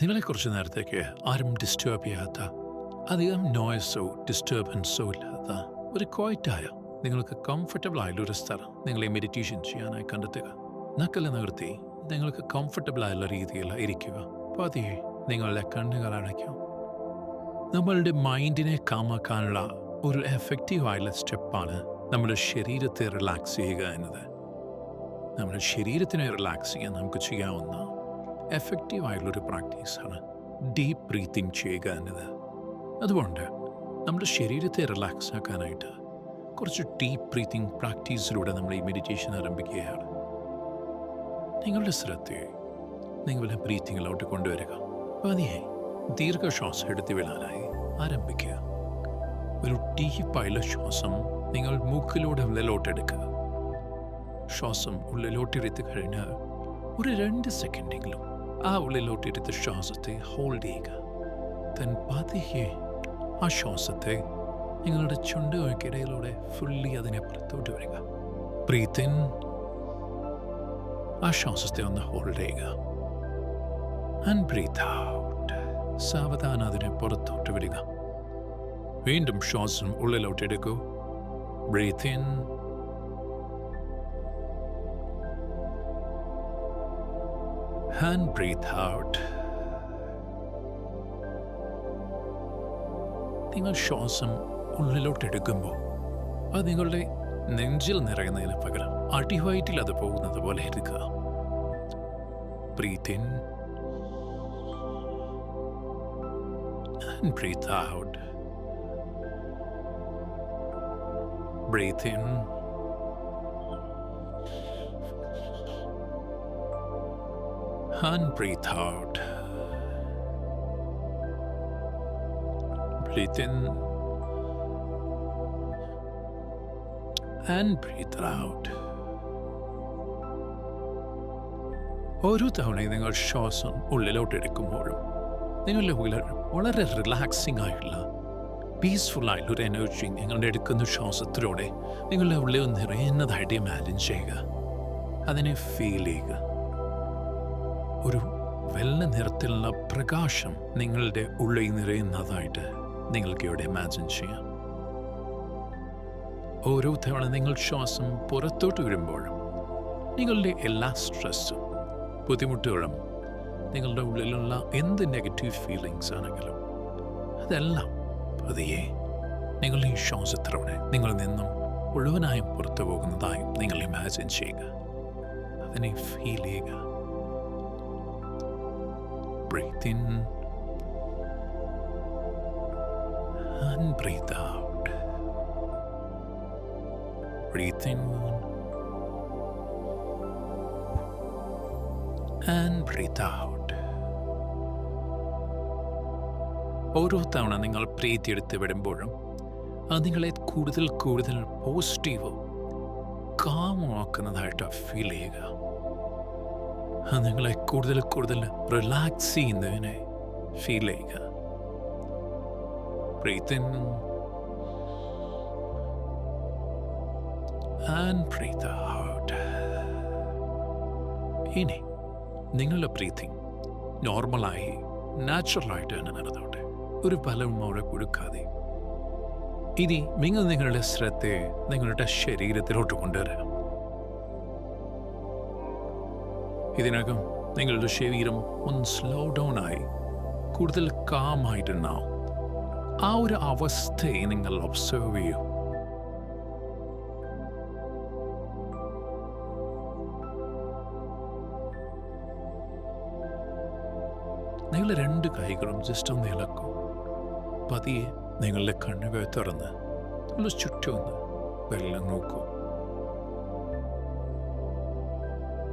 നിങ്ങളെ കുറച്ച് നേരത്തേക്ക് ആരും ഡിസ്റ്റർബ് ചെയ്യാത്ത, അധികം നോയ്സോ ഡിസ്റ്റർബൻസോ ഇല്ലാത്ത ഒരു ക്വയറ്റായ നിങ്ങൾക്ക് കംഫർട്ടബിൾ ആയുള്ള ഒരു സ്ഥലം നിങ്ങളെ മെഡിറ്റേഷൻ ചെയ്യാനായി കണ്ടെത്തുക. നക്കല് നിവർത്തി നിങ്ങൾക്ക് കംഫർട്ടബിൾ ആയുള്ള രീതിയിൽ ഇരിക്കുക. പതിയെ നിങ്ങളുടെ കണ്ണുകൾ അടയ്ക്കാം. നമ്മളുടെ മൈൻഡിനെ കാമാക്കാനുള്ള ഒരു എഫക്റ്റീവായുള്ള സ്റ്റെപ്പാണ് നമ്മുടെ ശരീരത്തെ റിലാക്സ് ചെയ്യുക എന്നത്. നമ്മുടെ ശരീരത്തിനെ റിലാക്സ് ചെയ്യാൻ നമുക്ക് ചെയ്യാവുന്ന എഫക്റ്റീവായുള്ളൊരു പ്രാക്ടീസാണ് ഡീപ്പ് ബ്രീത്തിങ് ചെയ്യുക എന്നത്. അതുകൊണ്ട് നമ്മുടെ ശരീരത്തെ റിലാക്സ് ആക്കാനായിട്ട് കുറച്ച് ഡീപ്പ് ബ്രീത്തിങ് പ്രാക്ടീസിലൂടെ നമ്മൾ ഈ മെഡിറ്റേഷൻ ആരംഭിക്കുകയാണ്. നിങ്ങളുടെ ശ്രദ്ധയെ നിങ്ങളുടെ ബ്രീത്തിങ്ങിലോട്ട് കൊണ്ടുവരിക. പതിയെ ദീർഘശ്വാസം എടുത്തു വിടാനായി ആരംഭിക്കുക. ഒരു ഡീപ്പായുള്ള ശ്വാസം നിങ്ങൾ മൂക്കിലൂടെ ഉള്ളിലോട്ടെടുക്കുക. ശ്വാസം ഉള്ളിലോട്ടെടുത്ത് കഴിഞ്ഞാൽ ഒരു 2 സെക്കൻഡെങ്കിലും ആ ഉള്ളിലോട്ടെടുത്ത ശ്വാസത്തെ ഹോൾഡ് ചെയ്യുക. then പതിയെ ആ ശ്വാസത്തെ നിങ്ങളുടെ ചുണ്ടുകൾക്കിടയിലൂടെ ഫുള്ളി അതിനെ പുറത്തോട്ട് വരിക. ബ്രീത്ത് ഇൻ, ആ ശ്വാസത്തെ ഒന്ന് ഹോൾഡ് ചെയ്യുക. ആൻഡ് ബ്രീത്ത് ഔട്ട്, സാവധാനം അതിനെ പുറത്തോട്ട് വിടുക. വീണ്ടും ശ്വാസം ഉള്ളിലോട്ട് എടുക്കൂ. Breathe in, and breathe out. നിങ്ങൾ ശ്വാസം ഉള്ളിലോട്ടെടുക്കുമ്പോൾ അത് നിങ്ങളുടെ നെഞ്ചിൽ നിറയുന്നതിന് പകരം അടിവയറ്റിൽ അത് പോകുന്നത് പോലെ എടുക്കുക. Breathe in and breathe out. Breathe in and breathe out. Breathe in and breathe out. ഓരോ തവണയും നിങ്ങൾ ശ്വാസം ഉള്ളിലോട്ട് എടുക്കുമ്പോഴും നിങ്ങളുടെ ഉള്ളിൽ വളരെ റിലാക്സിംഗ് ആയിട്ടുള്ള പീസ്ഫുൾ ആയിട്ടുള്ള ഒരു എനർജി നിങ്ങളുടെ എടുക്കുന്ന ശ്വാസത്തിലൂടെ നിങ്ങളുടെ ഉള്ളിൽ നിറയുന്നതായിട്ട് ഇമാജിൻ ചെയ്യുക. അതിനെ ഫീൽ ചെയ്യുക. ഒരു വെള്ള നിറത്തിലുള്ള പ്രകാശം നിങ്ങളുടെ ഉള്ളിൽ നിറയുന്നതായിട്ട് നിങ്ങൾക്ക് ഇവിടെ ഇമാജിൻ ചെയ്യാം. ഓരോ തവണ നിങ്ങൾ ശ്വാസം പുറത്തോട്ട് വരുമ്പോഴും നിങ്ങളുടെ എല്ലാ സ്ട്രെസ്സും ബുദ്ധിമുട്ടുകളും നിങ്ങളുടെ ഉള്ളിലുള്ള എന്ത് നെഗറ്റീവ് ഫീലിങ്സ് ആണെങ്കിലും അതെല്ലാം പതിയെ നിങ്ങളുടെ ഈ ശ്വാസത്തിലൂടെ നിങ്ങളിൽ നിന്നും മുഴുവനായും പുറത്തു പോകുന്നതായും നിങ്ങൾ ഇമാജിൻ ചെയ്യുക. അതിനെ ഫീൽ ചെയ്യുക. Breathe in and breathe out. Breathe in and breathe out. ഓരോ തവണ നിങ്ങൾ ബ്രീത്ത് എടുത്ത് വിടുമ്പോഴും അത് നിങ്ങളെ കൂടുതൽ കൂടുതൽ പോസിറ്റീവ് കാമാക്കുന്നതായിട്ട് ഫീൽ ചെയ്യുക. അത് നിങ്ങളെ കൂടുതൽ കൂടുതൽ റിലാക്സ് ചെയ്യുന്നതിനെ ഫീൽ ചെയ്യുക. Breathe in and breathe out. ഇനി നിങ്ങളുടെ ബ്രീത്തിങ് നോർമലായി നാച്ചുറലായിട്ട് തന്നെ നടന്നോട്ടെ, ഒരു ഫലവും അവിടെ കൊടുക്കാതെ. ഇനി നിങ്ങൾ നിങ്ങളുടെ ശ്രദ്ധയെ നിങ്ങളുടെ ശരീരത്തിലോട്ട് കൊണ്ടുവരാം. ഇതിനകം നിങ്ങളുടെ ശരീരം ഒന്ന് സ്ലോ ഡൗൺ ആയി കൂടുതൽ കാമായിട്ടുണ്ടാവും. ആ ഒരു അവസ്ഥയെ നിങ്ങൾ ഒബ്സർവ് ചെയ്യൂ. നിങ്ങളുടെ 2 കൈകളും ജസ്റ്റ് ഒന്ന് ഇളക്കൂ. പതിയെ നിങ്ങളുടെ കണ്ണുകൾ തുറന്ന് നിങ്ങൾ ചുറ്റും ഒന്ന് വെള്ളം നോക്കൂ.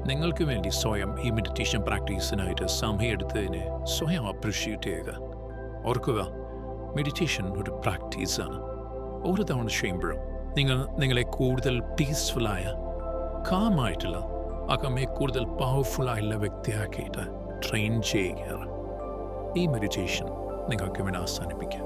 നിങ്ങൾക്ക് വേണ്ടി സ്വയം ഈ മെഡിറ്റേഷൻ പ്രാക്ടീസിനായിട്ട് സമയമെടുത്തതിനെ സ്വയം അപ്രിഷ്യേറ്റ് ചെയ്യുക. ഓർക്കുക, മെഡിറ്റേഷൻ ഒരു പ്രാക്ടീസാണ്. ഓരോ തവണ ചെയ്യുമ്പോഴും നിങ്ങളെ കൂടുതൽ പീസ്ഫുള്ളായ കാമായിട്ടുള്ള അകമേ കൂടുതൽ പവർഫുള്ളായുള്ള വ്യക്തിയാക്കിയിട്ട് ട്രെയിൻ ചെയ്യുകയാണ്. ഈ മെഡിറ്റേഷൻ നിങ്ങൾക്ക് വേണ്ടി അവസാനിപ്പിക്കാം.